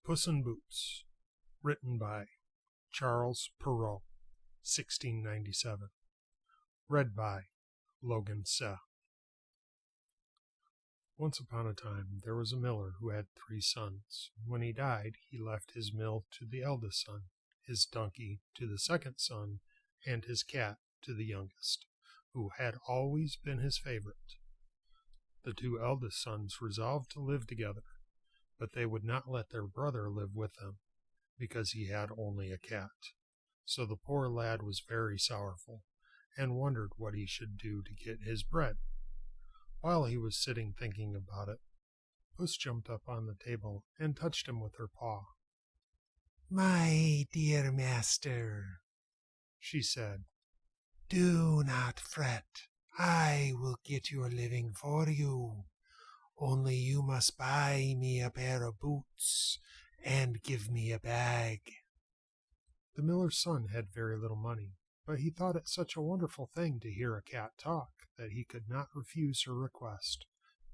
Puss in Boots, written by Charles Perrault, 1697. Read by Logan Seh. Once upon a time there was a miller who had 3 sons. When he died, he left his mill to the eldest son, his donkey to the second son, and his cat to the youngest, who had always been his favorite. The 2 eldest sons resolved to live together, but they would not let their brother live with them, because he had only a cat. So the poor lad was very sorrowful, and wondered what he should do to get his bread. While he was sitting thinking about it, Puss jumped up on the table and touched him with her paw. "My dear master," she said, "do not fret. I will get your living for you. Only you must buy me a pair of boots and give me a bag." The miller's son had very little money, but he thought it such a wonderful thing to hear a cat talk that he could not refuse her request.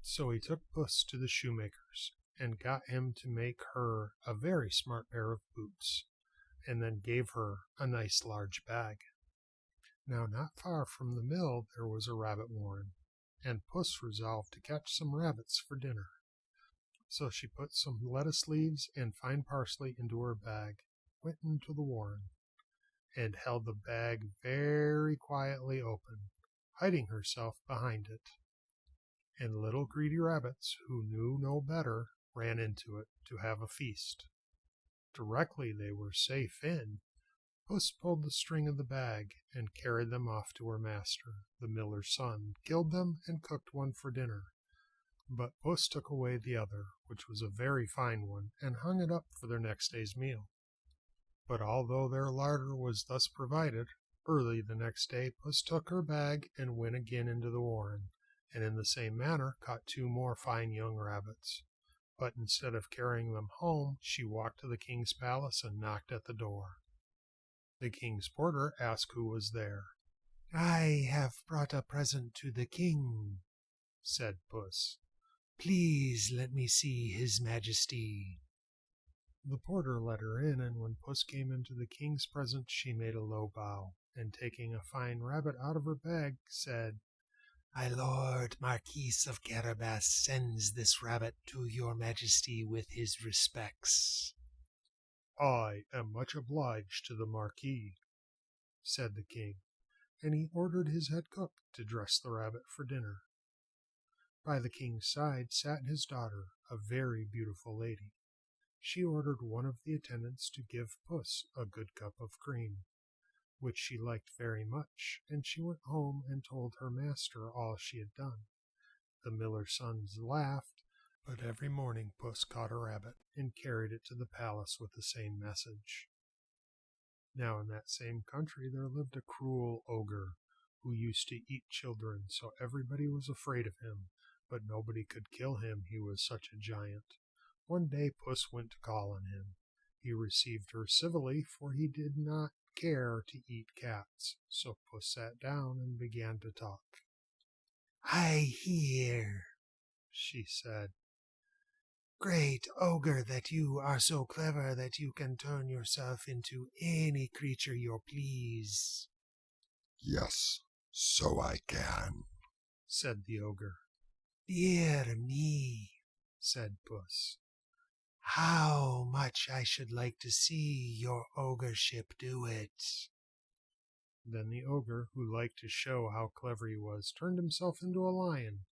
So he took Puss to the shoemaker's and got him to make her a very smart pair of boots, and then gave her a nice large bag. Now not far from the mill there was a rabbit warren, and Puss resolved to catch some rabbits for dinner. So she put some lettuce leaves and fine parsley into her bag, went into the warren, and held the bag very quietly open, hiding herself behind it. And little greedy rabbits, who knew no better, ran into it to have a feast. Directly they were safe in, Puss pulled the string of the bag and carried them off to her master, the miller's son, killed them and cooked one for dinner. But Puss took away the other, which was a very fine one, and hung it up for their next day's meal. But although their larder was thus provided, early the next day Puss took her bag and went again into the warren, and in the same manner caught 2 more fine young rabbits. But instead of carrying them home, she walked to the king's palace and knocked at the door. The king's porter asked who was there. "I have brought a present to the king," said Puss. "Please let me see his majesty." The porter let her in, and when Puss came into the king's presence she made a low bow, and taking a fine rabbit out of her bag, said, "My lord Marquis of Carabas sends this rabbit to your majesty with his respects." "I am much obliged to the Marquis," said the king, and he ordered his head cook to dress the rabbit for dinner. By the king's side sat his daughter, a very beautiful lady. She ordered one of the attendants to give Puss a good cup of cream, which she liked very much, and she went home and told her master all she had done. The miller's sons laughed, but every morning Puss caught a rabbit and carried it to the palace with the same message. Now in that same country there lived a cruel ogre, who used to eat children, so everybody was afraid of him, but nobody could kill him, he was such a giant. One day Puss went to call on him. He received her civilly, for he did not care to eat cats, so Puss sat down and began to talk. "I hear," she said, "great ogre, that you are so clever that you can turn yourself into any creature you please." "Yes, so I can," said the ogre. "Dear me," said Puss. "how much I should like to see your ogreship do it." Then the ogre, who liked to show how clever he was, turned himself into a lion,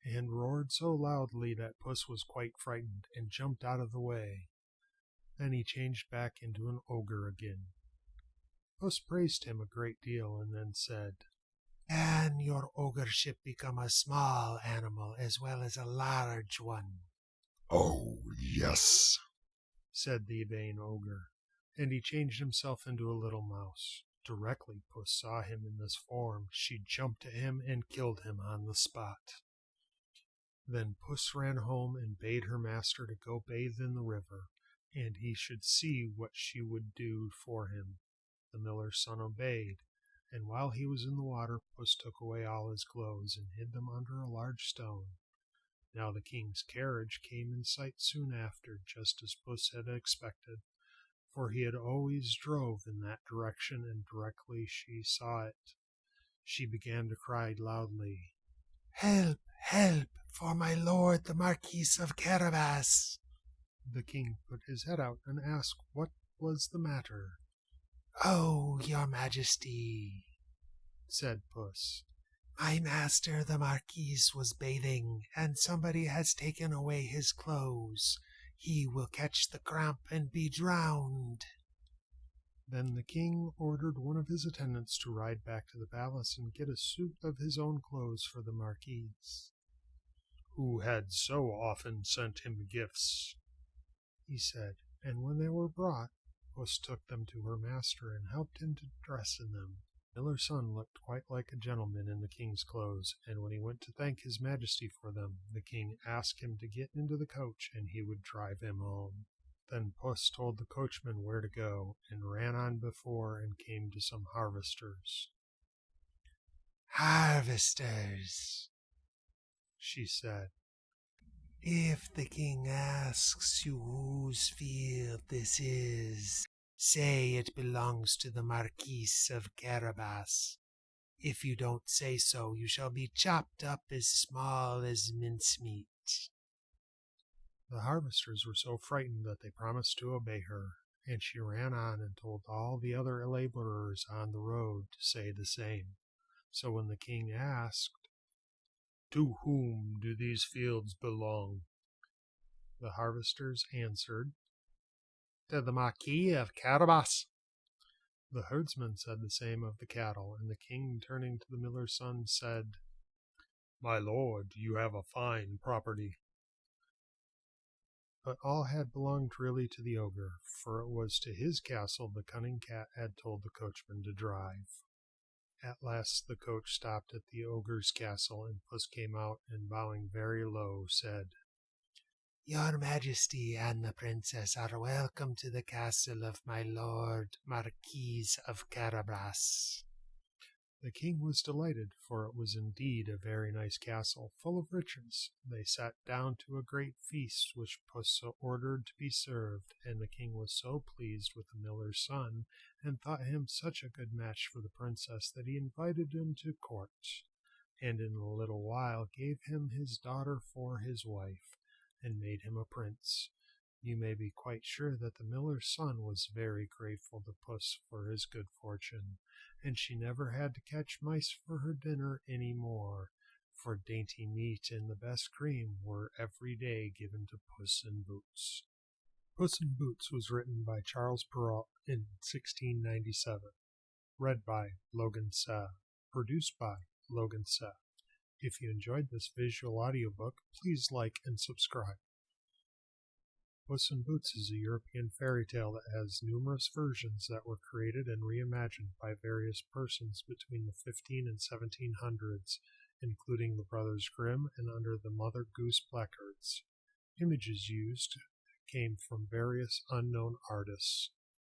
and roared so loudly that Puss was quite frightened and jumped out of the way. Then he changed back into an ogre again. Puss praised him a great deal, and then said, "Can your ogreship become a small animal as well as a large one?" "Oh, yes," said the vain ogre, and he changed himself into a little mouse. Directly Puss saw him in this form, she jumped at him and killed him on the spot. Then Puss ran home and bade her master to go bathe in the river, and he should see what she would do for him. The miller's son obeyed, and while he was in the water Puss took away all his clothes and hid them under a large stone. Now the king's carriage came in sight soon after, just as Puss had expected, for he had always drove in that direction, and directly she saw it, she began to cry loudly, "Help! Help! For my lord the Marquis of Carabas!" The king put his head out and asked what was the matter. "Oh, your majesty," said Puss, "my master the Marquis was bathing, and somebody has taken away his clothes. He will catch the cramp and be drowned." Then the king ordered one of his attendants to ride back to the palace and get a suit of his own clothes for the Marquis, who had so often sent him gifts, he said, and when they were brought, Puss took them to her master and helped him to dress in them. The miller's son looked quite like a gentleman in the king's clothes, and when he went to thank his majesty for them, the king asked him to get into the coach and he would drive him home. Then Puss told the coachman where to go, and ran on before and came to some harvesters. "Harvesters," she said, "if the king asks you whose field this is, say it belongs to the Marquis of Carabas. If you don't say so, you shall be chopped up as small as mincemeat." The harvesters were so frightened that they promised to obey her, and she ran on and told all the other laborers on the road to say the same. So when the king asked, "To whom do these fields belong?" the harvesters answered, "To the Marquis of Carabas." The herdsmen said the same of the cattle, and the king, turning to the miller's son, said, "My lord, you have a fine property." But all had belonged really to the ogre, for it was to his castle the cunning cat had told the coachman to drive. At last the coach stopped at the ogre's castle, and Puss came out and, bowing very low, said, "Your majesty and the princess are welcome to the castle of my lord Marquis of Carabas." The king was delighted, for it was indeed a very nice castle, full of riches. They sat down to a great feast, which Puss ordered to be served, and the king was so pleased with the miller's son, and thought him such a good match for the princess, that he invited him to court, and in a little while gave him his daughter for his wife, and made him a prince. You may be quite sure that the miller's son was very grateful to Puss for his good fortune, and she never had to catch mice for her dinner any more, for dainty meat and the best cream were every day given to Puss in Boots. Puss in Boots was written by Charles Perrault in 1697, read by Logan Seh, produced by Logan Seh. If you enjoyed this visual audiobook, please like and subscribe. Puss in Boots is a European fairy tale that has numerous versions that were created and reimagined by various persons between the 15 and 1700s, including the Brothers Grimm and under the Mother Goose placards. Images used came from various unknown artists.